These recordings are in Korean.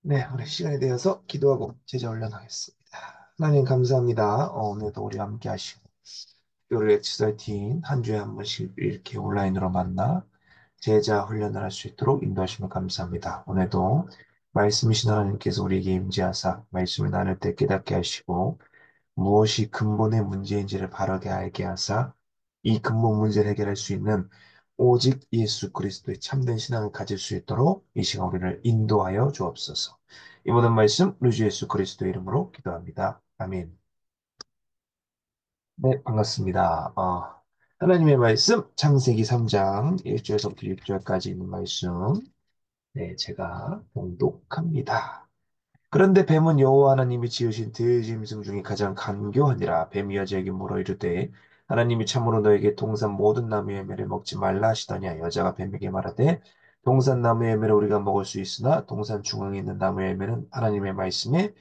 네, 우리 시간이 되어서 기도하고 제자 훈련하겠습니다. 하나님 감사합니다. 오늘도 우리 함께 하시고, 우리 엑스사이 팀 한 주에 한 번씩 이렇게 온라인으로 만나 제자 훈련을 할 수 있도록 인도하시면 감사합니다. 오늘도 말씀이신 하나님께서 우리에게 임재하사 말씀을 나눌 때 깨닫게 하시고, 무엇이 근본의 문제인지를 바르게 알게 하사 이 근본 문제를 해결할 수 있는 오직 예수 그리스도의 참된 신앙을 가질 수 있도록 이 시간 우리를 인도하여 주옵소서. 이 모든 말씀 우리 주 예수 그리스도의 이름으로 기도합니다. 아멘. 네, 반갑습니다. 하나님의 말씀 창세기 3장 1절부터 6절까지 있는 말씀, 네, 제가 봉독합니다. 그런데 뱀은 여호와 하나님이 지으신 들짐승 중에 가장 간교하니라. 뱀이 여자에게 물어 이르되 하나님이 참으로 너에게 동산 모든 나무의 열매를 먹지 말라 하시더냐. 여자가 뱀에게 말하되 동산 나무의 열매를 우리가 먹을 수 있으나 동산 중앙에 있는 나무의 열매는 하나님의 말씀에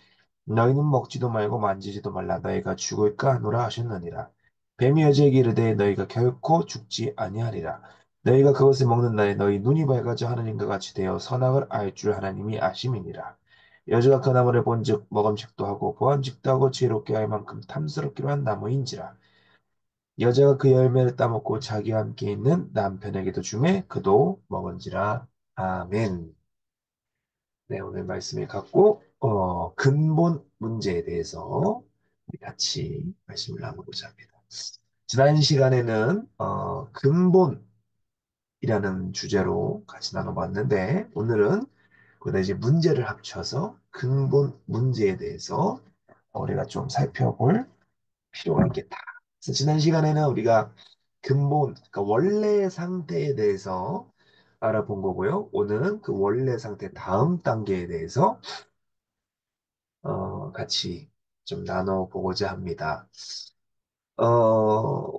너희는 먹지도 말고 만지지도 말라 너희가 죽을까 하노라 하셨느니라. 뱀이 여자에게 이르되 너희가 결코 죽지 아니하리라. 너희가 그것을 먹는 날에 너희 눈이 밝아져 하나님과 같이 되어 선악을 알 줄 하나님이 아심이니라. 여자가 그 나무를 본즉 먹음직도 하고 보암직도 하고 지혜롭게 할 만큼 탐스럽기로 한 나무인지라. 여자가 그 열매를 따먹고 자기와 함께 있는 남편에게도 주매 그도 먹은지라. 아멘. 네, 오늘 말씀을 갖고 근본 문제에 대해서 우리 같이 말씀을 나누고자 합니다. 지난 시간에는 근본이라는 주제로 같이 나눠봤는데 오늘은 거기다 이제 문제를 합쳐서 근본 문제에 대해서 우리가 좀 살펴볼 필요가 있겠다. 그래서 지난 시간에는 우리가 근본, 그러니까 원래 상태에 대해서 알아본 거고요. 오늘은 그 원래 상태 다음 단계에 대해서 같이 좀 나눠보고자 합니다.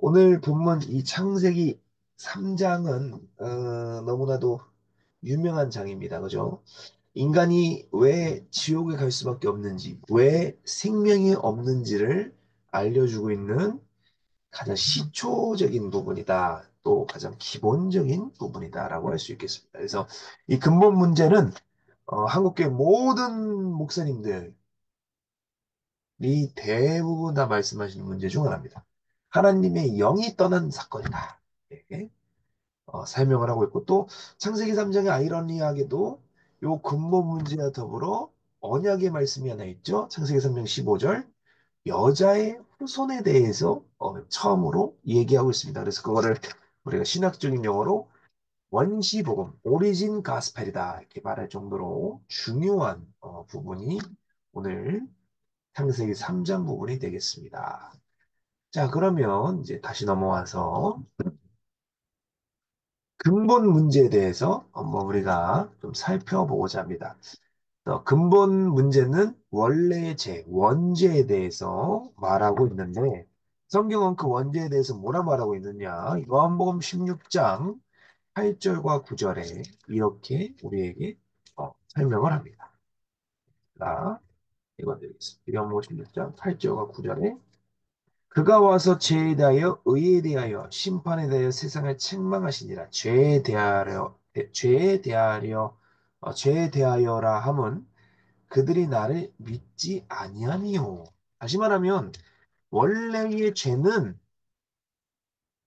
오늘 본문 이 창세기 3장은 너무나도 유명한 장입니다. 그죠? 인간이 왜 지옥에 갈 수밖에 없는지, 왜 생명이 없는지를 알려주고 있는 가장 시초적인 부분이다. 또 가장 기본적인 부분이다라고 할 수 있겠습니다. 그래서 이 근본 문제는 한국교회 모든 목사님들이 대부분 다 말씀하시는 문제 중 하나입니다. 하나님의 영이 떠난 사건이다. 이렇게 설명을 하고 있고 또 창세기 3장의 아이러니하게도 요 근본 문제와 더불어 언약의 말씀이 하나 있죠. 창세기 3장 15절 여자의 후손에 대해서 처음으로 얘기하고 있습니다. 그래서 그거를 우리가 신학적인 용어로 원시복음, 오리진 가스펠이다 이렇게 말할 정도로 중요한 부분이 오늘 창세기 3장 부분이 되겠습니다. 자, 그러면 이제 다시 넘어와서 근본 문제에 대해서 한번 우리가 좀 살펴보고자 합니다. 근본 문제는 원래의 죄, 원죄에 대해서 말하고 있는데 성경은 그 원죄에 대해서 뭐라 말하고 있느냐? 요한복음 16장 8절과 9절에 이렇게 우리에게 설명을 합니다. 자, 읽어드리겠습니다. 요한복음 16장 8절과 9절에 그가 와서 죄에 대하여 의에 대하여 심판에 대하여 세상을 책망하시니라. 죄에 대하여라 함은 그들이 나를 믿지 아니하니요. 다시 말하면 원래의 죄는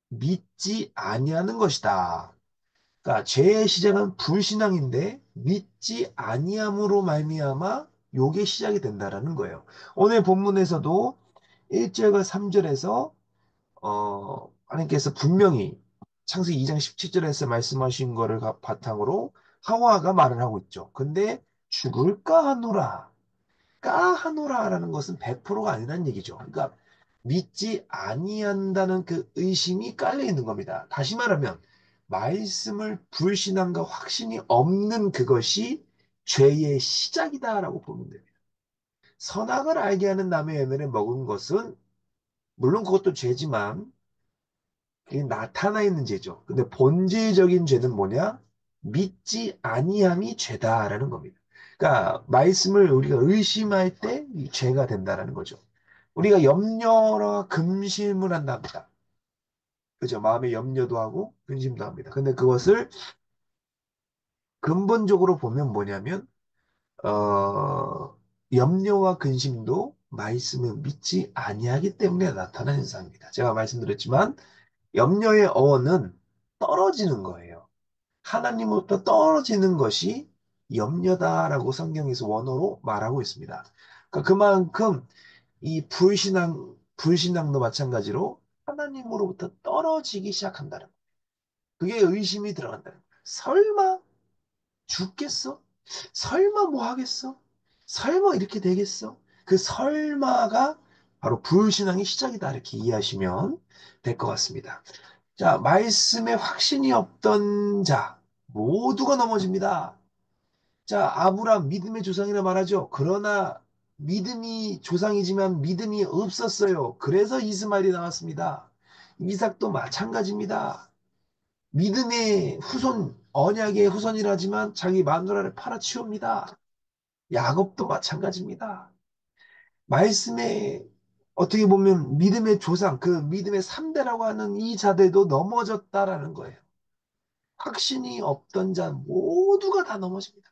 믿지 아니하는 것이다. 그러니까 죄의 시작은 불신앙인데 믿지 아니함으로 말미암아 요게 시작이 된다라는 거예요. 오늘 본문에서도 1절과 3절에서 하나님께서 분명히 창세기 2장 17절에서 말씀하신 거를 바탕으로 하와가 말을 하고 있죠. 근데 죽을까 하노라. 까하노라라는 것은 100%가 아니라는 얘기죠. 그러니까 믿지 아니한다는 그 의심이 깔려 있는 겁니다. 다시 말하면 말씀을 불신함과 확신이 없는 그것이 죄의 시작이다라고 보면 됩니다. 선악을 알게 하는 남의 열매를 먹은 것은 물론 그것도 죄지만 그게 나타나 있는 죄죠. 근데 본질적인 죄는 뭐냐? 믿지 아니함이 죄다라는 겁니다. 그러니까 말씀을 우리가 의심할 때 이 죄가 된다라는 거죠. 우리가 염려와 근심을 한답니다. 그죠? 마음에 염려도 하고 근심도 합니다. 근데 그것을 근본적으로 보면 뭐냐면 어, 염려와 근심도 말씀을 믿지 아니하기 때문에 나타나는 현상입니다. 제가 말씀드렸지만 염려의 어원은 떨어지는 거예요. 하나님으로부터 떨어지는 것이 염려다라고 성경에서 원어로 말하고 있습니다. 그러니까 그만큼 이 불신앙도 마찬가지로 하나님으로부터 떨어지기 시작한다는 거예요. 그게 의심이 들어간다는 거예요. 설마 죽겠어? 설마 뭐 하겠어? 설마 이렇게 되겠어? 그 설마가 바로 불신앙의 시작이다. 이렇게 이해하시면 될 것 같습니다. 자, 말씀에 확신이 없던 자, 모두가 넘어집니다. 자, 아브람 믿음의 조상이라 말하죠. 그러나 믿음이 조상이지만 믿음이 없었어요. 그래서 이스마엘이 나왔습니다. 이삭도 마찬가지입니다. 믿음의 후손, 언약의 후손이라지만 자기 마누라를 팔아치웁니다. 야곱도 마찬가지입니다. 말씀에 어떻게 보면 믿음의 조상, 그 믿음의 3대라고 하는 이 자들도 넘어졌다라는 거예요. 확신이 없던 자 모두가 다 넘어집니다.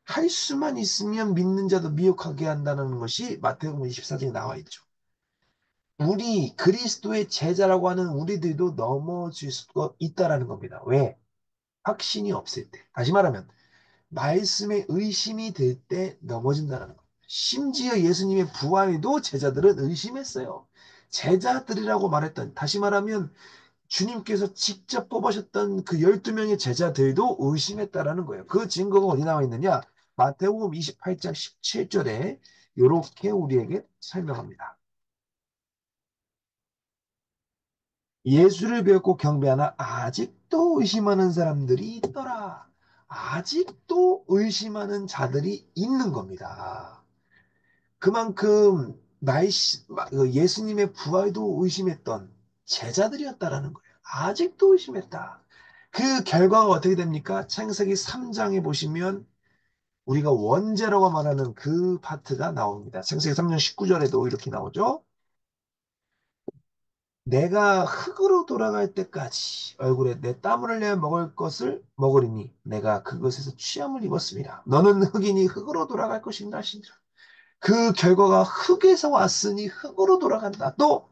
할 수만 있으면 믿는 자도 미혹하게 한다는 것이 마태복음 24장에 나와 있죠. 우리 그리스도의 제자라고 하는 우리들도 넘어질 수가 있다라는 겁니다. 왜? 확신이 없을 때. 다시 말하면 말씀에 의심이 들 때 넘어진다는 겁니다. 심지어 예수님의 부활에도 제자들은 의심했어요. 제자들이라고 말했던, 다시 말하면 주님께서 직접 뽑으셨던 그 12명의 제자들도 의심했다라는 거예요. 그 증거가 어디 나와 있느냐? 마태복음 28장 17절에 이렇게 우리에게 설명합니다. 예수를 배웠고 경배하나 아직도 의심하는 사람들이 있더라. 아직도 의심하는 자들이 있는 겁니다. 그만큼 예수님의 부활도 의심했던 제자들이었다라는 거예요. 아직도 의심했다. 그 결과가 어떻게 됩니까? 창세기 3장에 보시면 우리가 원죄라고 말하는 그 파트가 나옵니다. 창세기 3장 19절에도 이렇게 나오죠. 내가 흙으로 돌아갈 때까지 얼굴에 내 땀을 흘려 먹을 것을 먹으리니 내가 그것에서 취함을 입었습니다. 너는 흙이니 흙으로 돌아갈 것인가 하시니라. 그 결과가 흙에서 왔으니 흙으로 돌아간다. 또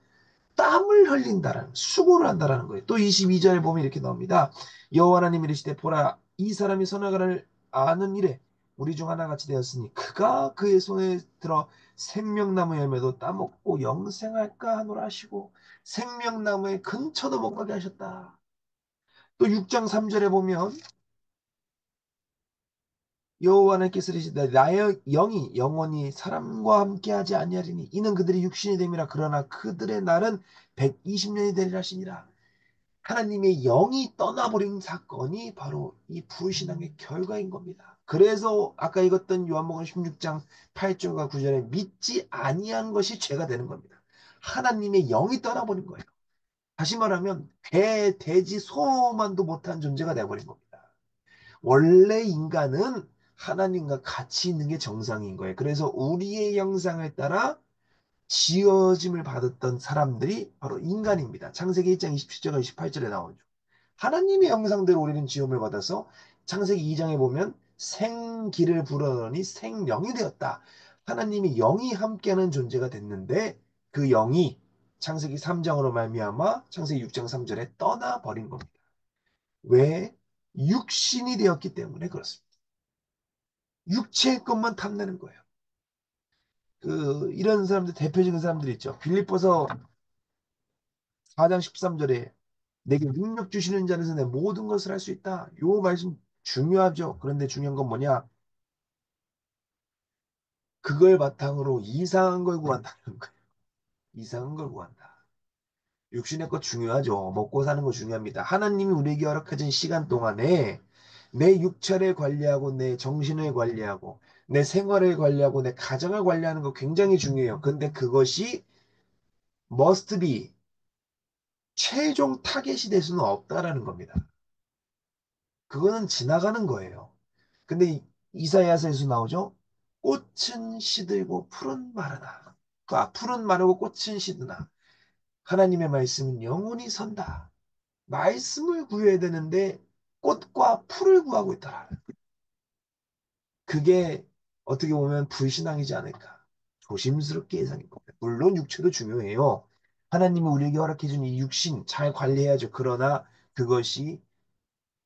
땀을 흘린다라는 수고를 한다라는 거예요. 또 22절에 보면 이렇게 나옵니다. 여호와 하나님이 이르시되 보라 이 사람이 선악을 아는 일에 우리 중 하나같이 되었으니 그가 그의 손에 들어 생명나무 열매도 따먹고 영생할까 하노라 하시고 생명나무의 근처도 못 가게 하셨다. 또 6장 3절에 보면 여호와 하나님께서 이르시되 나의 영이 영원히 사람과 함께하지 아니하리니 이는 그들이 육신이 됨이라 그러나 그들의 날은 120년이 되리라 하시니라. 하나님의 영이 떠나버린 사건이 바로 이 불신앙의 결과인 겁니다. 그래서 아까 읽었던 요한복음 16장 8절과 9절에 믿지 아니한 것이 죄가 되는 겁니다. 하나님의 영이 떠나버린 거예요. 다시 말하면 개, 돼지, 소만도 못한 존재가 되어버린 겁니다. 원래 인간은 하나님과 같이 있는 게 정상인 거예요. 그래서 우리의 형상을 따라 지어짐을 받았던 사람들이 바로 인간입니다. 창세기 1장 27절과 28절에 나오죠. 하나님의 형상대로 우리는 지음을 받아서 창세기 2장에 보면 생기를 불어넣으니 생명이 되었다. 하나님이 영이 함께하는 존재가 됐는데 그 영이 창세기 3장으로 말미암아 창세기 6장 3절에 떠나버린 겁니다. 왜? 육신이 되었기 때문에 그렇습니다. 육체의 것만 탐내는 거예요. 이런 사람들 대표적인 사람들 있죠. 빌립보서 4장 13절에 내게 능력 주시는 자에서 내 모든 것을 할 수 있다. 요 말씀 중요하죠. 그런데 중요한 건 뭐냐? 그걸 바탕으로 이상한 걸 구한다는 거예요. 이상한 걸 구한다. 육신의 것 중요하죠. 먹고 사는 거 중요합니다. 하나님이 우리에게 허락하신 시간 동안에 내 육체를 관리하고 내 정신을 관리하고 내 생활을 관리하고 내 가정을 관리하는 거 굉장히 중요해요. 근데 그것이 must be 최종 타겟이 될 수는 없다라는 겁니다. 그거는 지나가는 거예요. 근데 이사야서에서 나오죠. 꽃은 시들고 푸른 마르다. 푸른 마르고 꽃은 시드나. 하나님의 말씀은 영원히 선다. 말씀을 구해야 되는데 꽃 꽃과 풀을 구하고 있더라. 그게 어떻게 보면 불신앙이지 않을까. 조심스럽게 예상해 봅니다. 물론 육체도 중요해요. 하나님이 우리에게 허락해준 이 육신 잘 관리해야죠. 그러나 그것이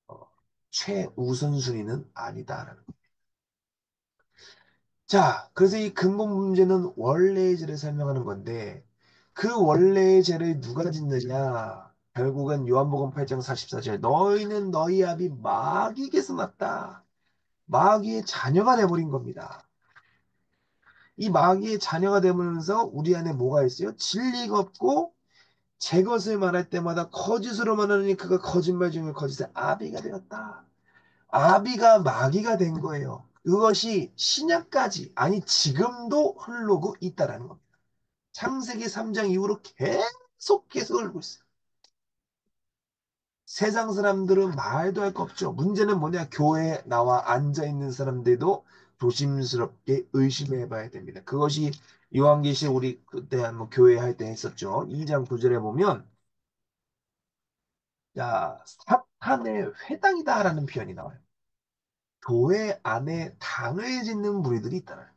어, 최우선순위는 아니다라는 거. 자, 그래서 이 근본 문제는 원래의 죄를 설명하는 건데 그 원래의 죄를 누가 짓느냐? 결국은 요한복음 8장 44절 너희는 너희 아비 마귀에게서 났다. 마귀의 자녀가 돼버린 겁니다. 이 마귀의 자녀가 되면서 우리 안에 뭐가 있어요? 진리가 없고 제 것을 말할 때마다 거짓으로 말하니 그가 거짓말 중에 거짓의 아비가 되었다. 아비가 마귀가 된 거예요. 그것이 신약까지 아니 지금도 흐르고 있다라는 겁니다. 창세기 3장 이후로 계속 흐르고 있어요. 세상 사람들은 말도 할 거 없죠. 문제는 뭐냐? 교회에 나와 앉아 있는 사람들도 조심스럽게 의심해 봐야 됩니다. 그것이 요한계시록 우리 그때 한번 교회 할 때 했었죠. 2장 9절에 보면 자, 사탄의 회당이다라는 표현이 나와요. 교회 안에 당을 짓는 무리들이 있다는 거예요.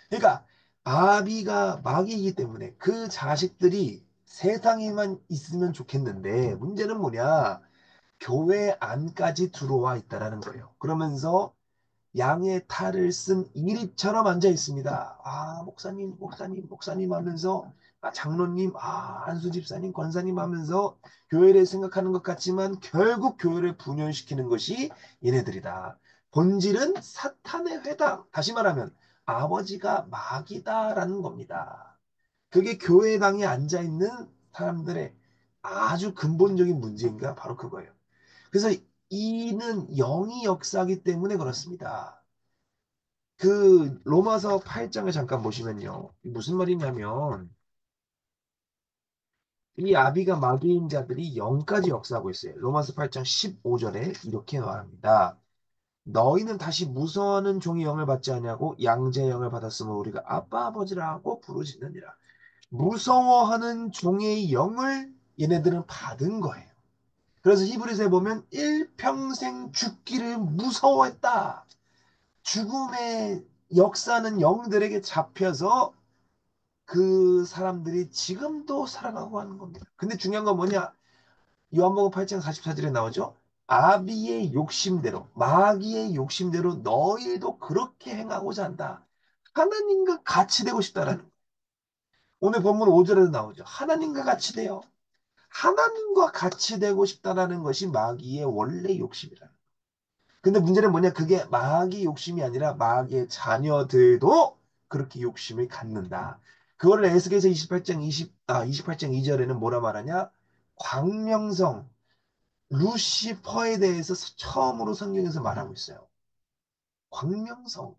그러니까 아비가 마귀이기 때문에 그 자식들이 세상에만 있으면 좋겠는데 문제는 뭐냐? 교회 안까지 들어와 있다라는 거예요. 그러면서 양의 탈을 쓴 이립처럼 앉아 있습니다. 아, 목사님, 목사님, 목사님 하면서, 아, 장로님, 아, 안수 집사님, 권사님 하면서 교회를 생각하는 것 같지만 결국 교회를 분열시키는 것이 얘네들이다. 본질은 사탄의 회당. 다시 말하면 아버지가 마귀다라는 겁니다. 그게 교회당에 앉아 있는 사람들의 아주 근본적인 문제인가? 바로 그거예요. 그래서 이는 영이 역사하기 때문에 그렇습니다. 그 로마서 8장을 잠깐 보시면요. 무슨 말이냐면 이 아비가 마귀인 자들이 영까지 역사하고 있어요. 로마서 8장 15절에 이렇게 말합니다. 너희는 다시 무서워하는 종의 영을 받지 않냐고 양자의 영을 받았으면 우리가 아빠 아버지라고 부르짖느니라. 무서워하는 종의 영을 얘네들은 받은 거예요. 그래서 히브리서에 보면 일평생 죽기를 무서워했다. 죽음의 역사는 영들에게 잡혀서 그 사람들이 지금도 살아가고 하는 겁니다. 근데 중요한 건 뭐냐? 요한복음 8장 44절에 나오죠. 아비의 욕심대로, 마귀의 욕심대로 너희도 그렇게 행하고자 한다. 하나님과 같이 되고 싶다라는 거예요. 오늘 본문 5절에도 나오죠. 하나님과 같이 돼요. 하나님과 같이 되고 싶다라는 것이 마귀의 원래 욕심이라는 거예요. 근데 문제는 뭐냐? 그게 마귀 욕심이 아니라 마귀의 자녀들도 그렇게 욕심을 갖는다. 그거를 에스겔서 28장 2절에는 뭐라 말하냐? 광명성, 루시퍼에 대해서 처음으로 성경에서 말하고 있어요. 광명성,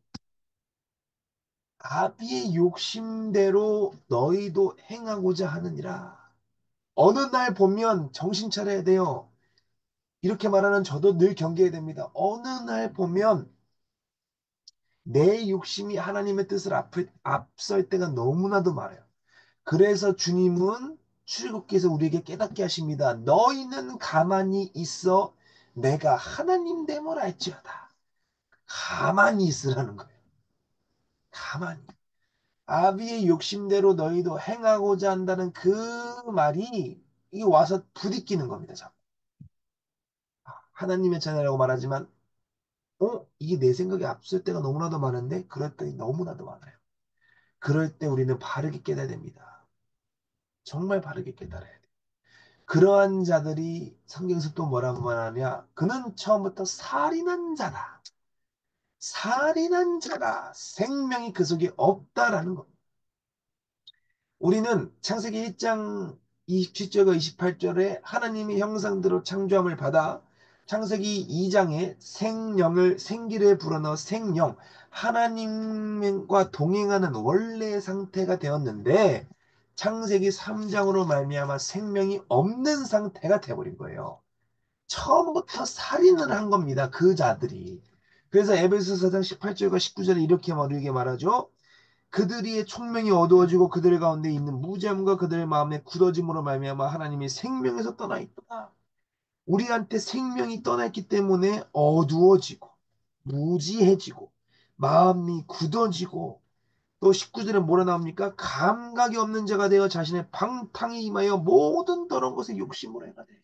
아비의 욕심대로 너희도 행하고자 하느니라. 어느 날 보면 정신 차려야 돼요. 이렇게 말하는 저도 늘 경계해야 됩니다. 어느 날 보면 내 욕심이 하나님의 뜻을 앞설 때가 너무나도 많아요. 그래서 주님은 출애굽기에서 우리에게 깨닫게 하십니다. 너희는 가만히 있어 내가 하나님 됨을 알지어다. 가만히 있으라는 거예요. 가만히. 아비의 욕심대로 너희도 행하고자 한다는 그 말이 이 와서 부딪히는 겁니다. 자꾸. 하나님의 자녀라고 말하지만 이게 내 생각에 앞설 때가 너무나도 많은데 그럴 때가 너무나도 많아요. 그럴 때 우리는 바르게 깨달아야 됩니다. 정말 바르게 깨달아야 돼요. 그러한 자들이 성경에서 또 뭐라고 말하냐? 그는 처음부터 살인한 자다. 살인한 자다. 생명이 그 속에 없다라는 겁니다. 우리는 창세기 1장 27절과 28절에 하나님이 형상대로 창조함을 받아 창세기 2장에 생령을 생기를 불어넣어 생령 하나님과 동행하는 원래의 상태가 되었는데 창세기 3장으로 말미암아 생명이 없는 상태가 되어버린 거예요. 처음부터 살인을 한 겁니다. 그 자들이. 그래서 에베소서 4장 18절과 19절에 이렇게 말하죠. 그들의 총명이 어두워지고 그들 가운데 있는 무지함과 그들의 마음의 굳어짐으로 말미암아 하나님이 생명에서 떠나 있다. 우리한테 생명이 떠났기 때문에 어두워지고 무지해지고 마음이 굳어지고 또 19절에 뭐라 나옵니까? 감각이 없는 자가 되어 자신의 방탕에 임하여 모든 더러운 것에 욕심을 행하되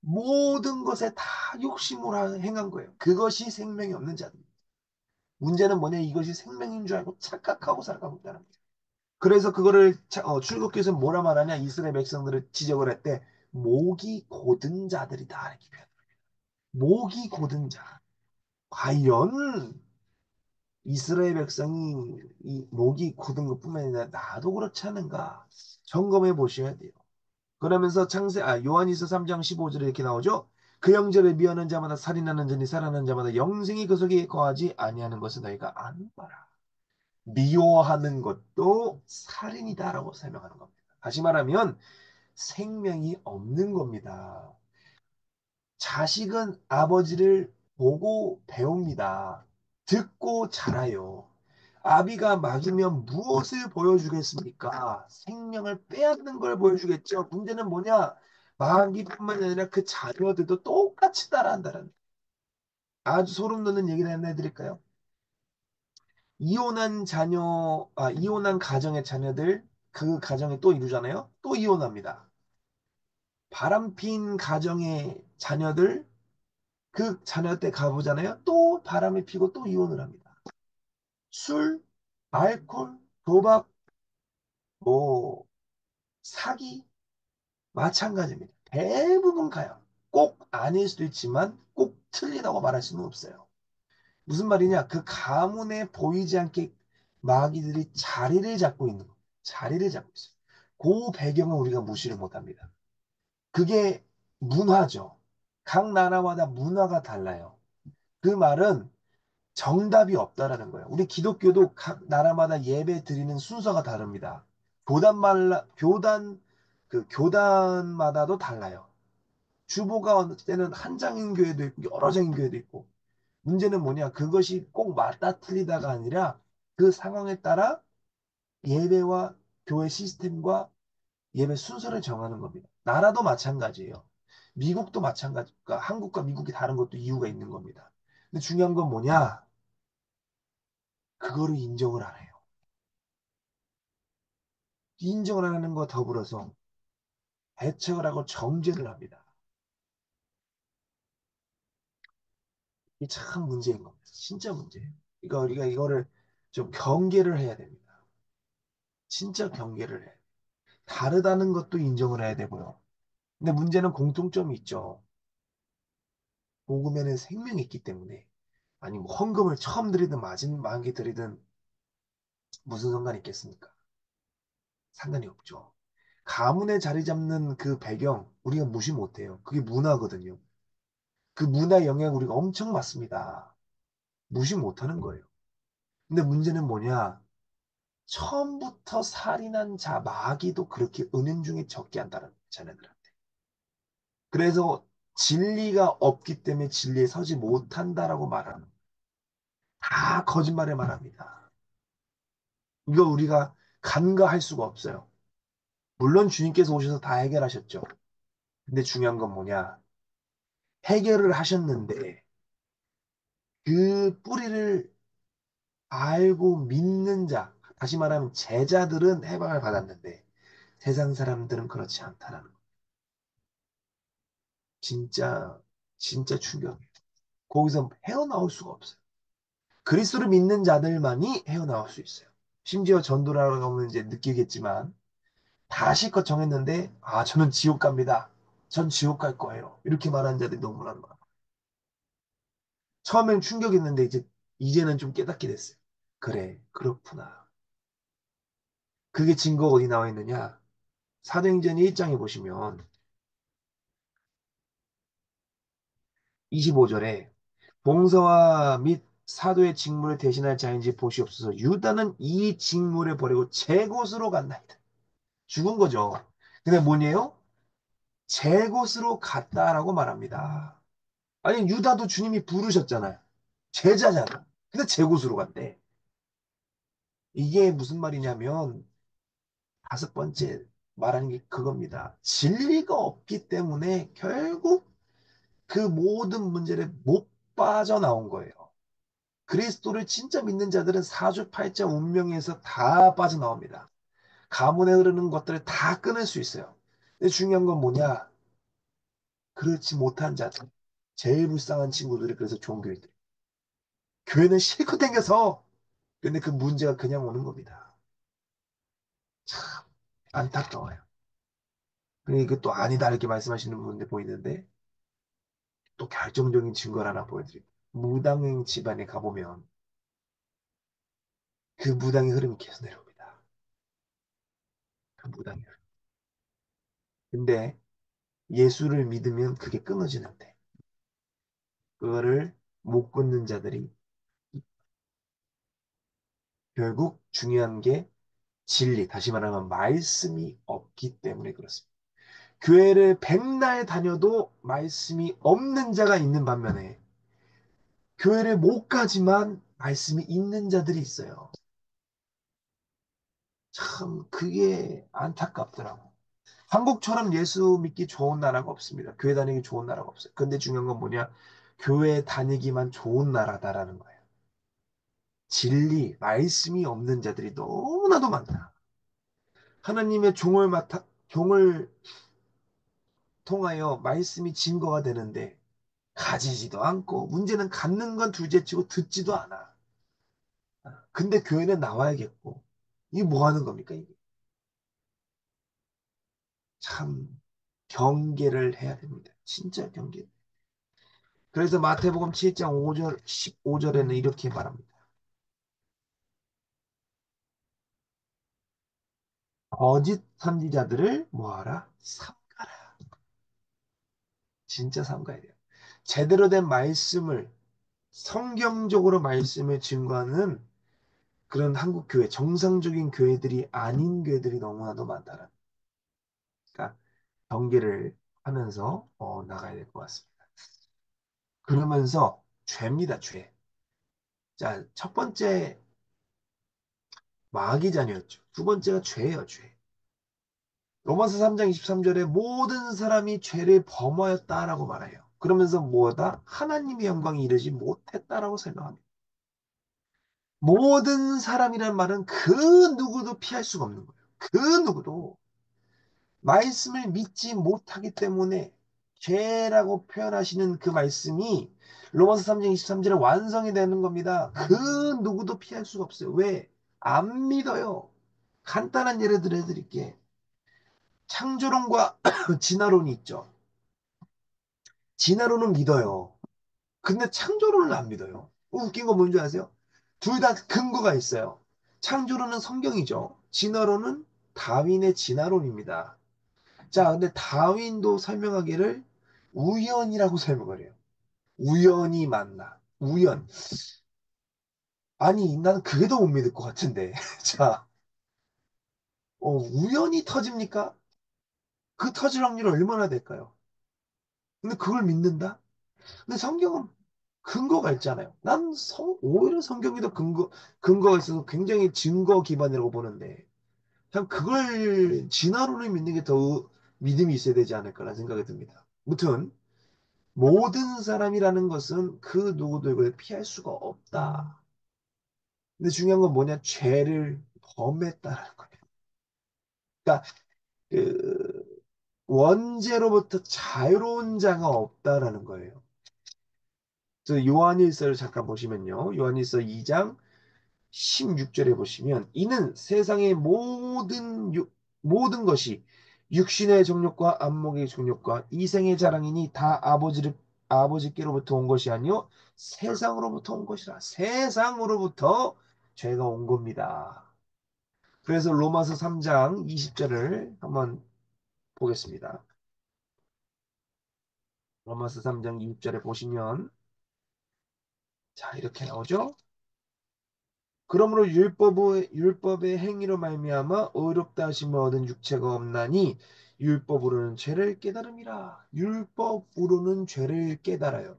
모든 것에 다 욕심을 행한 거예요. 그것이 생명이 없는 자들. 문제는 뭐냐? 이것이 생명인 줄 알고 착각하고 살아가고 있다는 거예요. 그래서 그거를 출국기에서 뭐라 말하냐? 이스라엘 백성들을 지적을 했대. 목이 고든 자들이다. 이렇게 표현. 목이 고든 자. 과연 이스라엘 백성이 이 목이 고든 것뿐만 아니라 나도 그렇지 않은가? 점검해 보셔야 돼요. 그러면서 요한일서 3장 15절에 이렇게 나오죠. 그 영절에 미워하는 자마다 살인하는 자니 살아나는 자마다 영생이 그 속에 거하지 아니하는 것을 너희가 아는 바라. 미워하는 것도 살인이다라고 설명하는 겁니다. 다시 말하면 생명이 없는 겁니다. 자식은 아버지를 보고 배웁니다. 듣고 자라요. 아비가 막이면 무엇을 보여주겠습니까? 생명을 빼앗는 걸 보여주겠죠. 문제는 뭐냐? 마귀뿐만 아니라 그 자녀들도 똑같이 따라한다는 아주 소름 돋는 얘기를 하나 해드릴까요? 이혼한 가정의 자녀들, 그 가정에 또 이루잖아요? 또 이혼합니다. 바람핀 가정의 자녀들, 그 자녀 때 가보잖아요? 또 바람을 피고 또 이혼을 합니다. 술, 알코올, 도박, 뭐, 사기, 마찬가지입니다. 대부분 가요. 꼭 아닐 수도 있지만 꼭 틀리다고 말할 수는 없어요. 무슨 말이냐? 그 가문에 보이지 않게 마귀들이 자리를 잡고 있는 거예요. 자리를 잡고 있어요. 그 배경은 우리가 무시를 못합니다. 그게 문화죠. 각 나라마다 문화가 달라요. 그 말은 정답이 없다라는 거예요. 우리 기독교도 각 나라마다 예배 드리는 순서가 다릅니다. 교단마다도 달라요. 주보가 어느 때는 한 장인 교회도 있고 여러 장인 교회도 있고 문제는 뭐냐? 그것이 꼭 맞다 틀리다가 아니라 그 상황에 따라 예배와 교회 시스템과 예배 순서를 정하는 겁니다. 나라도 마찬가지예요. 미국도 마찬가지. 그러니까 한국과 미국이 다른 것도 이유가 있는 겁니다. 근데 중요한 건 뭐냐? 그거를 인정을 안 해요. 인정을 안 하는 거 더불어서 배척을 하고 정죄를 합니다. 이게 참 문제인 겁니다. 진짜 문제예요. 우리가 이거를 좀 경계를 해야 됩니다. 진짜 경계를 해. 다르다는 것도 인정을 해야 되고요. 근데 문제는 공통점이 있죠. 복음에는 생명이 있기 때문에 아니 뭐 헌금을 처음 드리든 마지막에 드리든 무슨 상관이 있겠습니까? 상관이 없죠. 가문에 자리 잡는 그 배경 우리가 무시 못해요. 그게 문화거든요. 그 문화 영향 우리가 엄청 받습니다. 무시 못하는 거예요. 근데 문제는 뭐냐? 처음부터 살인한 자 마귀도 그렇게 은연중에 적게 한다는 자네들한테. 그래서 진리가 없기 때문에 진리에 서지 못한다라고 말하는 다 거짓말을 말합니다. 이거 우리가 간과할 수가 없어요. 물론 주님께서 오셔서 다 해결하셨죠. 근데 중요한 건 뭐냐? 해결을 하셨는데 그 뿌리를 알고 믿는 자, 다시 말하면 제자들은 해방을 받았는데 세상 사람들은 그렇지 않다는 거. 진짜 진짜 충격이에요. 거기서 헤어나올 수가 없어요. 그리스도를 믿는 자들만이 헤어나올 수 있어요. 심지어 전도라고 하면 이제 느끼겠지만 다 실컷 정했는데 저는 지옥 갑니다. 전 지옥 갈 거예요. 이렇게 말하는 자들이 너무나 많아. 처음엔 충격이었는데 이제는 좀 깨닫게 됐어요. 그래, 그렇구나. 그게 증거가 어디 나와 있느냐? 사도행전 1장에 보시면 25절에 봉사와 및 사도의 직무를 대신할 자인지 보시옵소서. 유다는 이 직무를 버리고 제 곳으로 간나이다. 죽은 거죠. 근데 뭐냐요? 제 곳으로 갔다라고 말합니다. 아니 유다도 주님이 부르셨잖아요. 제자잖아. 근데 제 곳으로 갔대. 이게 무슨 말이냐면 다섯 번째 말하는 게 그겁니다. 진리가 없기 때문에 결국 그 모든 문제를 못 빠져나온 거예요. 그리스도를 진짜 믿는 자들은 사주팔자 운명에서 다 빠져나옵니다. 가문에 흐르는 것들을 다 끊을 수 있어요. 근데 중요한 건 뭐냐? 그렇지 못한 자들. 제일 불쌍한 친구들이 그래서 좋은 교회들. 교회는 실컷 댕겨서 근데 그 문제가 그냥 오는 겁니다. 참 안타까워요. 그러니까 또 아니다 이렇게 말씀하시는 분들 보이는데 또 결정적인 증거를 하나 보여드립니다. 무당행 집안에 가보면 그 무당의 흐름이 계속 내려옵니다. 그 무당의 흐름. 근데 예수를 믿으면 그게 끊어지는데 그거를 못 끊는 자들이 결국 중요한 게 진리, 다시 말하면 말씀이 없기 때문에 그렇습니다. 교회를 백날 다녀도 말씀이 없는 자가 있는 반면에 교회를 못 가지만 말씀이 있는 자들이 있어요. 참 그게 안타깝더라고. 한국처럼 예수 믿기 좋은 나라가 없습니다. 교회 다니기 좋은 나라가 없어요. 근데 중요한 건 뭐냐? 교회 다니기만 좋은 나라다라는 거예요. 진리, 말씀이 없는 자들이 너무나도 많다. 하나님의 종을 통하여 말씀이 증거가 되는데 가지지도 않고 문제는 갖는 건 둘째치고 듣지도 않아. 근데 교회는 나와야겠고 이게 뭐 하는 겁니까 이게? 참 경계를 해야 됩니다. 진짜 경계. 그래서 마태복음 7장 5절 15절에는 이렇게 말합니다. 거짓 선지자들을 뭐하라? 삼가라. 진짜 삼가야 돼요. 제대로 된 말씀을 성경적으로 말씀을 증거하는 그런 한국 교회, 정상적인 교회들이 아닌 교회들이 너무나도 많다는. 그러니까 경계를 하면서 나가야 될 것 같습니다. 그러면서 죄입니다, 죄. 자, 첫 번째 마귀 자녀였죠. 두 번째가 죄예요, 죄. 로마서 3장 23절에 모든 사람이 죄를 범하였다라고 말해요. 그러면서 뭐다? 하나님의 영광이 이르지 못했다라고 설명합니다. 모든 사람이란 말은 그 누구도 피할 수가 없는 거예요. 그 누구도 말씀을 믿지 못하기 때문에 죄라고 표현하시는 그 말씀이 로마서 3장 23절에 완성이 되는 겁니다. 그 누구도 피할 수가 없어요. 왜? 안 믿어요. 간단한 예를 들어 드릴게. 창조론과 진화론이 있죠. 진화론은 믿어요. 근데 창조론을 안 믿어요. 웃긴 거 뭔지 아세요? 둘 다 근거가 있어요. 창조론은 성경이죠. 진화론은 다윈의 진화론입니다. 자, 근데 다윈도 설명하기를 우연이라고 설명을 해요. 우연히 만나. 우연. 아니, 나는 그게 더 못 믿을 것 같은데. 자, 우연히 터집니까? 그 터질 확률이 얼마나 될까요? 근데 그걸 믿는다? 근데 성경은 근거가 있잖아요. 난 오히려 성경이 더 근거가 있어서 굉장히 증거 기반이라고 보는데, 참 그걸 진화론을 믿는 게 더 믿음이 있어야 되지 않을까라는 생각이 듭니다. 무튼, 모든 사람이라는 것은 그 누구도 이걸 피할 수가 없다. 근데 중요한 건 뭐냐? 죄를 범했다라는 거예요. 그러니까 그 원죄로부터 자유로운 자가 없다라는 거예요. 그래서 요한일서를 잠깐 보시면요. 요한일서 2장 16절에 보시면 이는 세상의 모든 것이 육신의 정욕과 안목의 정욕과 이생의 자랑이니 다 아버지께로부터 온 것이 아니요 세상으로부터 온 것이라. 세상으로부터 죄가 온 겁니다. 그래서 로마서 3장 20절을 한번 보겠습니다. 로마서 3장 20절에 보시면 자 이렇게 나오죠. 그러므로 율법의 행위로 말미암아 의롭다 하심을 얻은 육체가 없나니 율법으로는 죄를 깨달음이라. 율법으로는 죄를 깨달아요.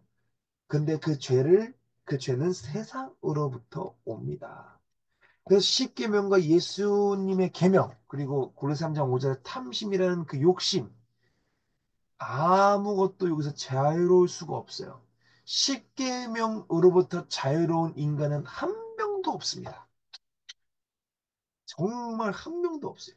근데 그 죄는 세상으로부터 옵니다. 그래서 십계명과 예수님의 계명 그리고 골로새 3장 5절 탐심이라는 그 욕심 아무것도 여기서 자유로울 수가 없어요. 십계명으로부터 자유로운 인간은 한 명도 없습니다. 정말 한 명도 없어요.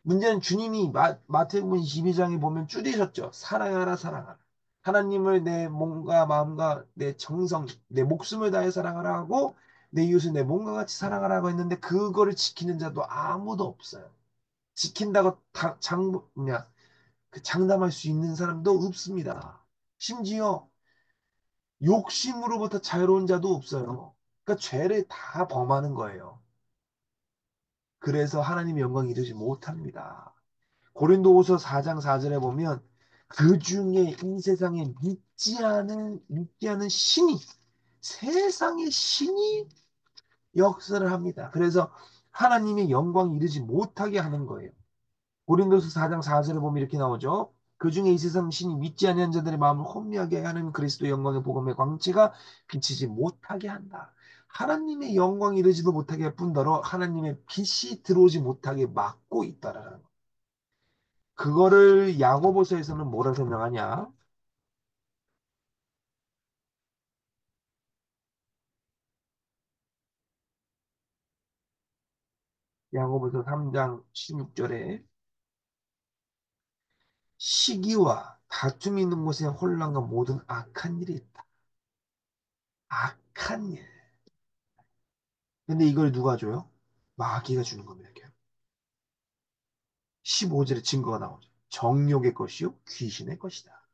문제는 주님이 마태복음 22장에 보면 줄이셨죠. 사랑하라, 사랑하라. 하나님을 내 몸과 마음과 내 정성, 내 목숨을 다해 사랑하라 하고 내 이웃을 내 몸과 같이 사랑하라고 했는데 그거를 지키는 자도 아무도 없어요. 지킨다고 뭐냐, 그 장담할 수 있는 사람도 없습니다. 심지어 욕심으로부터 자유로운 자도 없어요. 그러니까 죄를 다 범하는 거예요. 그래서 하나님의 영광 이루지 못합니다. 고린도후서 4장 4절에 보면 그 중에 이 세상에 믿지 않은 신이 세상의 신이 역사를 합니다. 그래서 하나님의 영광 이루지 못하게 하는 거예요. 고린도서 4장 4절에 보면 이렇게 나오죠. 그 중에 이 세상 신이 믿지 아니한 자들의 마음을 혼미하게 하는 그리스도 영광의 복음의 광채가 비치지 못하게 한다. 하나님의 영광 이루지도 못하게 할 뿐더러 하나님의 빛이 들어오지 못하게 막고 있다라는 거. 그거를 야고보서에서는 뭐라 설명하냐? 야고보서 3장 16절에 시기와 다툼이 있는 곳에 혼란과 모든 악한 일이 있다. 악한 일. 근데 이걸 누가 줘요? 마귀가 주는 겁니다. 15절에 증거가 나오죠. 정욕의 것이요 귀신의 것이다.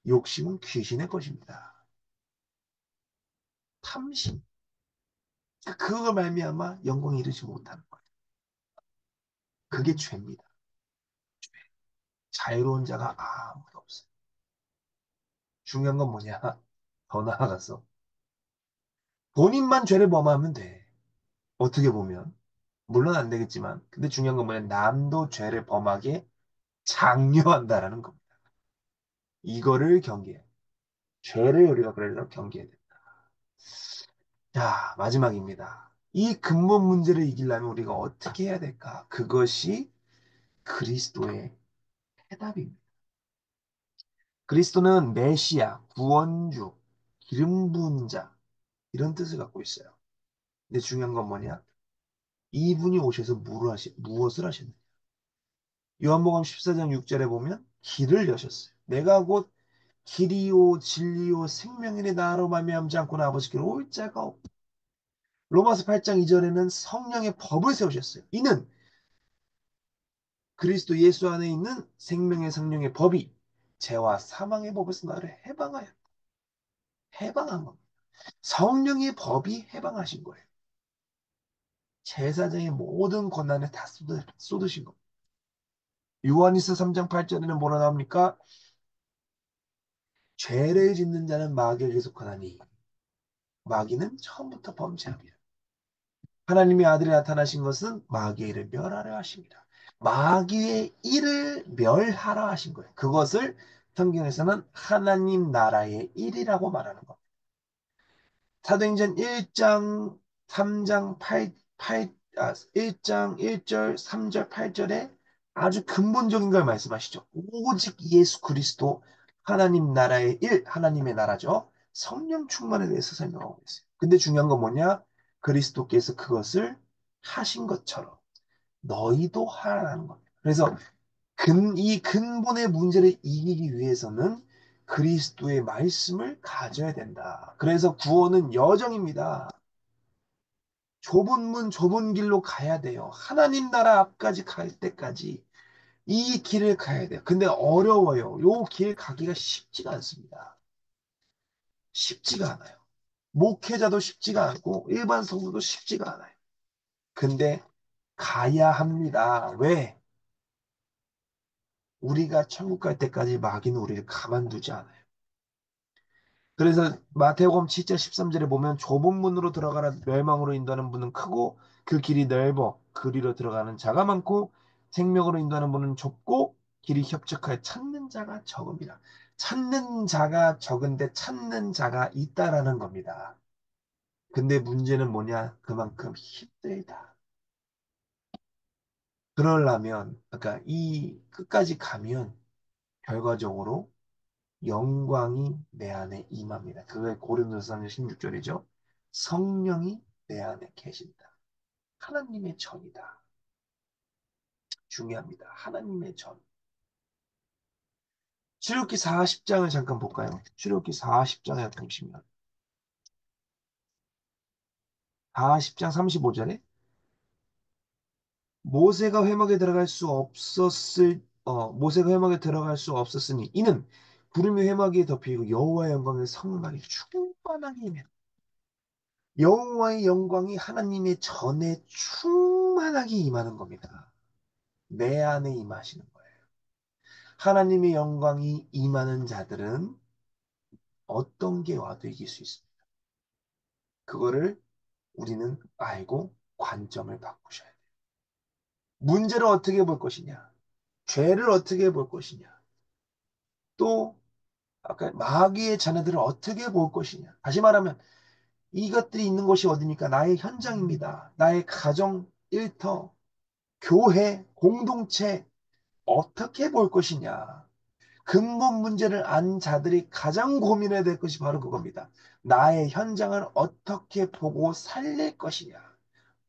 욕심은 귀신의 것입니다. 탐심. 그걸 말미암아 영광에 이르지 못하는 거예요. 그게 죄입니다. 자유로운 자가 아무도 없어요. 중요한 건 뭐냐? 더 나아가서 본인만 죄를 범하면 돼. 어떻게 보면. 물론 안 되겠지만. 근데 중요한 건 뭐냐? 남도 죄를 범하게 장려한다라는 겁니다. 이거를 경계해. 죄를 우리가 그래서 경계해야 돼. 자, 마지막입니다. 이 근본 문제를 이기려면 우리가 어떻게 해야 될까? 그것이 그리스도의 해답입니다. 그리스도는 메시아, 구원주, 기름 부은 자 이런 뜻을 갖고 있어요. 근데 중요한 건 뭐냐? 이분이 오셔서 무엇을 하셨느냐? 요한복음 14장 6절에 보면 길을 여셨어요. 내가 곧 길이요 진리요 생명이니 나로 말미암지 않고는 아버지께로 올 자가 없다. 로마서 8장 2절에는 성령의 법을 세우셨어요. 이는 그리스도 예수 안에 있는 생명의 성령의 법이 죄와 사망의 법에서 나를 해방한 겁니다. 성령의 법이 해방하신 거예요. 제사장의 모든 권한을 다 쏟으신 겁니다. 요한일서 3장 8절에는 뭐라 나옵니까? 죄를 짓는 자는 마귀에게 속하나니 마귀는 처음부터 범죄합니다. 하나님의 아들이 나타나신 것은 마귀의 일을 멸하려 하십니다. 마귀의 일을 멸하라 하신 거예요. 그것을 성경에서는 하나님 나라의 일이라고 말하는 겁니다. 사도행전 1장 3장 1장 1절 3절 8절에 아주 근본적인 걸 말씀하시죠. 오직 예수 그리스도 하나님 나라의 일, 하나님의 나라죠. 성령 충만에 대해서 설명하고 있어요. 근데 중요한 건 뭐냐? 그리스도께서 그것을 하신 것처럼 너희도 하라는 겁니다. 그래서 이 근본의 문제를 이기기 위해서는 그리스도의 말씀을 가져야 된다. 그래서 구원은 여정입니다. 좁은 문, 좁은 길로 가야 돼요. 하나님 나라 앞까지 갈 때까지 이 길을 가야 돼요. 근데 어려워요. 요 길 가기가 쉽지가 않습니다. 쉽지가 않아요. 목회자도 쉽지가 않고 일반 성도도 쉽지가 않아요. 근데 가야 합니다. 왜? 우리가 천국 갈 때까지 마귀는 우리를 가만두지 않아요. 그래서 마태복음 7장 13절에 보면 좁은 문으로 들어가라 멸망으로 인도하는 문은 크고 그 길이 넓어 그리로 들어가는 자가 많고 생명으로 인도하는 문은 좁고 길이 협착하여 찾는 자가 적음이라. 찾는 자가 적은데 찾는 자가 있다라는 겁니다. 근데 문제는 뭐냐? 그만큼 힘들다. 그러려면, 그러니까 이 끝까지 가면 결과적으로 영광이 내 안에 임합니다. 그게 고린도서 16절이죠. 성령이 내 안에 계신다. 하나님의 전이다. 중요합니다. 하나님의 전. 출애굽기 40장을 잠깐 볼까요? 출애굽기 40장에 보시면 40장 35절에 모세가 회막에 들어갈 수 없었으니 이는 구름이 회막에 덮이고 여호와의 영광의 성막이 충만하게 임했다. 여호와의 영광이 하나님의 전에 충만하게 임하는 겁니다. 내 안에 임하시는 거예요. 하나님의 영광이 임하는 자들은 어떤 게 와도 이길 수 있습니다. 그거를 우리는 알고 관점을 바꾸셔야 돼요. 문제를 어떻게 볼 것이냐? 죄를 어떻게 볼 것이냐? 또 아까 마귀의 자녀들을 어떻게 볼 것이냐? 다시 말하면 이것들이 있는 곳이 어디입니까? 나의 현장입니다. 나의 가정, 일터, 교회, 공동체 어떻게 볼 것이냐? 근본 문제를 안 자들이 가장 고민해야 될 것이 바로 그겁니다. 나의 현장을 어떻게 보고 살릴 것이냐?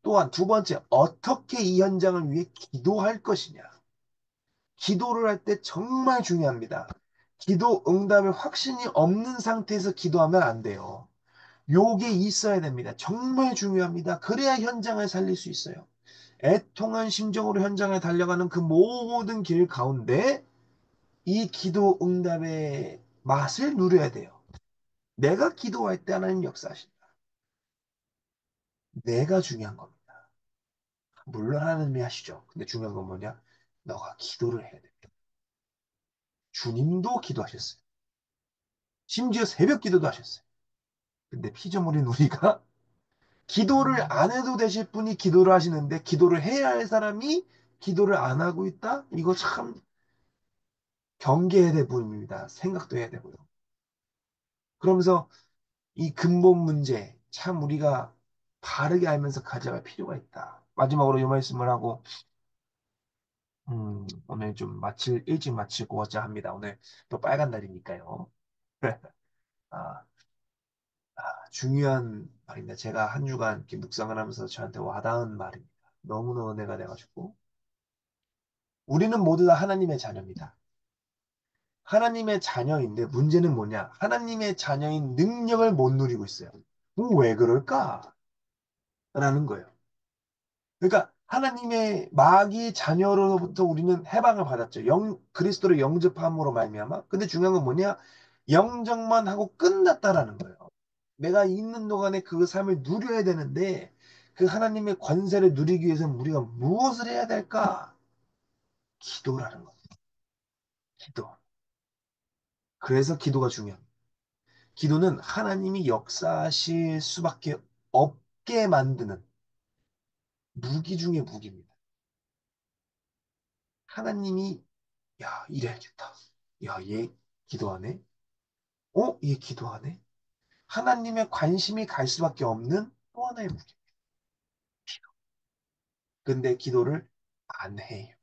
또한 두 번째, 어떻게 이 현장을 위해 기도할 것이냐? 기도를 할 때 정말 중요합니다. 기도 응답의 확신이 없는 상태에서 기도하면 안 돼요. 요게 있어야 됩니다. 정말 중요합니다. 그래야 현장을 살릴 수 있어요. 애통한 심정으로 현장에 달려가는 그 모든 길 가운데 이 기도 응답의 맛을 누려야 돼요. 내가 기도할 때 하나님 역사하신다. 내가 중요한 겁니다. 물론 하나님이 하시죠. 근데 중요한 건 뭐냐? 너가 기도를 해야 돼. 주님도 기도하셨어요. 심지어 새벽 기도도 하셨어요. 근데 피조물인 우리가 기도를 안 해도 되실 분이 기도를 하시는데 기도를 해야 할 사람이 기도를 안 하고 있다? 이거 참 경계해야 될 부분입니다. 생각도 해야 되고요. 그러면서 이 근본 문제 참 우리가 바르게 알면서 가져갈 필요가 있다. 마지막으로 이 말씀을 하고 오늘 좀 일찍 마치고자 합니다. 오늘 또 빨간 날이니까요. 아, 중요한 말입니다. 제가 한 주간 이렇게 묵상을 하면서 저한테 와닿은 말입니다. 너무나 은혜가 돼가지고 우리는 모두 다 하나님의 자녀입니다. 하나님의 자녀인데 문제는 뭐냐? 하나님의 자녀인 능력을 못 누리고 있어요. 왜 그럴까? 라는 거예요. 그러니까 하나님의 마귀 자녀로부터 우리는 해방을 받았죠. 그리스도를 영접함으로 말미암아. 근데 중요한 건 뭐냐? 영접만 하고 끝났다라는 거예요. 내가 있는 동안에 그 삶을 누려야 되는데 그 하나님의 권세를 누리기 위해서는 우리가 무엇을 해야 될까? 기도라는 거예요. 기도. 그래서 기도가 중요합니다. 기도는 하나님이 역사하실 수밖에 없게 만드는 무기 중의 무기입니다. 하나님이 야, 이래야겠다. 야, 얘 기도하네. 얘 기도하네. 하나님의 관심이 갈 수밖에 없는 또 하나의 무기. 근데 기도를 안 해요.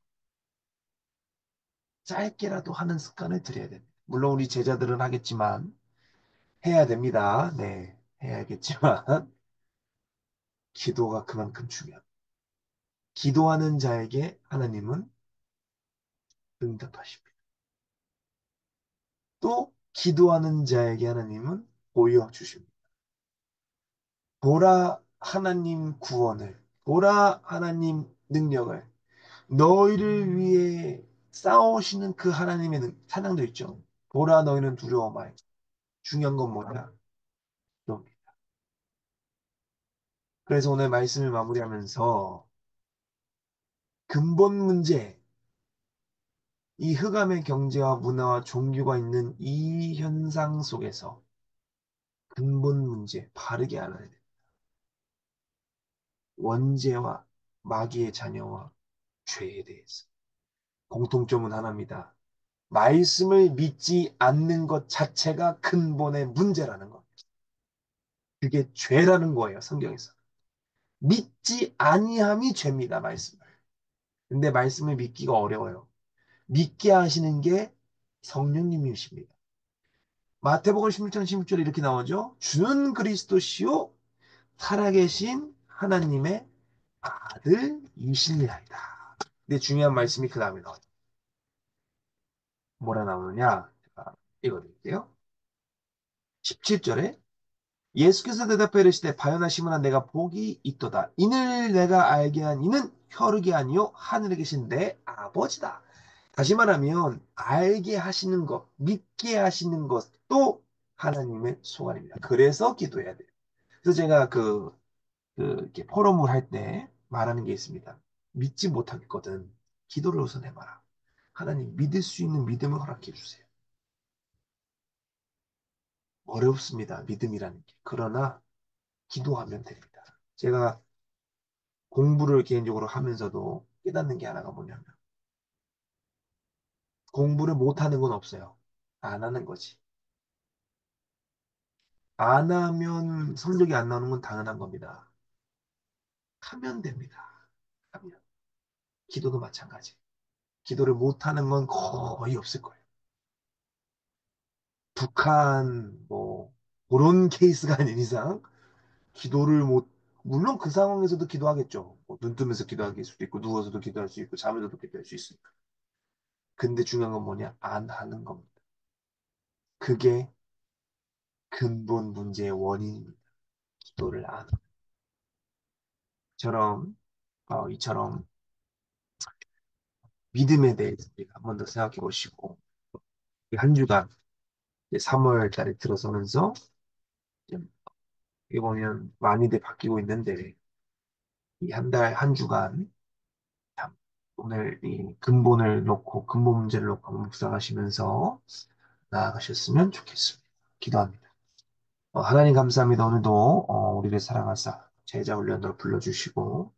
짧게라도 하는 습관을 들여야 됩니다. 물론 우리 제자들은 하겠지만 해야 됩니다. 네, 해야겠지만 기도가 그만큼 중요합니다. 기도하는 자에게 하나님은 응답하십니다. 또 기도하는 자에게 하나님은 보여주십니다. 보라 하나님 구원을, 보라 하나님 능력을, 너희를 위해 싸우시는 그 하나님의 찬양도 있죠. 보라 너희는 두려워 말고. 중요한 건 뭐냐? 기도입니다. 그래서 오늘 말씀을 마무리하면서 근본 문제, 이 흑암의 경제와 문화와 종교가 있는 이 현상 속에서 근본 문제 바르게 알아야 돼요. 원죄와 마귀의 자녀와 죄에 대해서. 공통점은 하나입니다. 말씀을 믿지 않는 것 자체가 근본의 문제라는 것. 그게 죄라는 거예요, 성경에서. 믿지 아니함이 죄입니다, 말씀을. 근데 말씀을 믿기가 어려워요. 믿게 하시는 게 성령님이십니다. 마태복음 16장 16절에 이렇게 나오죠. 주는 그리스도시요 살아계신 하나님의 아들이시니라이다. 근데 중요한 말씀이 그 다음에 나와요. 뭐라 나오느냐? 제가 읽어드릴게요. 17절에 예수께서 대답하여 이르시되 바요나 시몬아 내가 복이 있도다. 이는 내가 알게 한 이는 혈육이 아니요 하늘에 계신 내 아버지다. 다시 말하면 알게 하시는 것, 믿게 하시는 것도 하나님의 소관입니다. 그래서 기도해야 돼요. 그래서 제가 이렇게 포럼을 할 때 말하는 게 있습니다. 믿지 못하겠거든. 기도를 우선 해봐라. 하나님 믿을 수 있는 믿음을 허락해 주세요. 어렵습니다. 믿음이라는 게. 그러나 기도하면 됩니다. 제가 공부를 개인적으로 하면서도 깨닫는 게 하나가 뭐냐면 공부를 못하는 건 없어요. 안 하는 거지. 안 하면 성적이 안 나오는 건 당연한 겁니다. 하면 됩니다. 하면. 기도도 마찬가지. 기도를 못하는 건 거의 없을 거예요. 북한, 그런 케이스가 아닌 이상, 기도를 못, 물론 그 상황에서도 기도하겠죠. 눈 뜨면서 기도할 수도 있고, 누워서도 기도할 수 있고, 잠에서도 기도할 수 있으니까. 근데 중요한 건 뭐냐? 안 하는 겁니다. 그게 근본 문제의 원인입니다. 기도를 안. 이처럼, 이처럼 믿음에 대해서 한 번 더 생각해 보시고, 한 주간, 3월 달에 들어서면서, 이게 보면 많이들 바뀌고 있는데, 이 한 달, 한 주간, 참, 오늘 이 근본을 놓고, 근본 문제를 놓고 한번 묵상하시면서 나아가셨으면 좋겠습니다. 기도합니다. 하나님 감사합니다. 오늘도 우리를 사랑하사 제자 훈련으로 불러주시고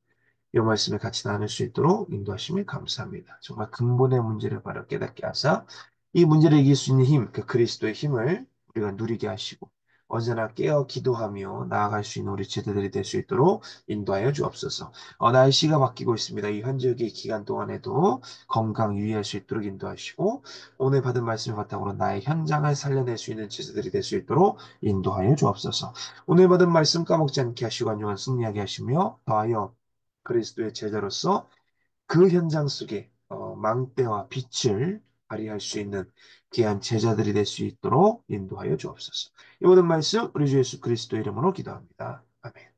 이 말씀을 같이 나눌 수 있도록 인도하심을 감사합니다. 정말 근본의 문제를 바로 깨닫게 하사 이 문제를 이길 수 있는 힘, 그 그리스도의 힘을 우리가 누리게 하시고 언제나 깨어 기도하며 나아갈 수 있는 우리 제자들이 될 수 있도록 인도하여 주옵소서. 날씨가 바뀌고 있습니다. 이 현재의 기간 동안에도 건강 유의할 수 있도록 인도하시고 오늘 받은 말씀을 바탕으로 나의 현장을 살려낼 수 있는 제자들이 될 수 있도록 인도하여 주옵소서. 오늘 받은 말씀 까먹지 않게 하시고 안녕한 승리하게 하시며 더하여 그리스도의 제자로서 그 현장 속에 망대와 빛을 발휘할 수 있는 귀한 제자들이 될 수 있도록 인도하여 주옵소서. 이 모든 말씀 우리 주 예수 그리스도 이름으로 기도합니다. 아멘.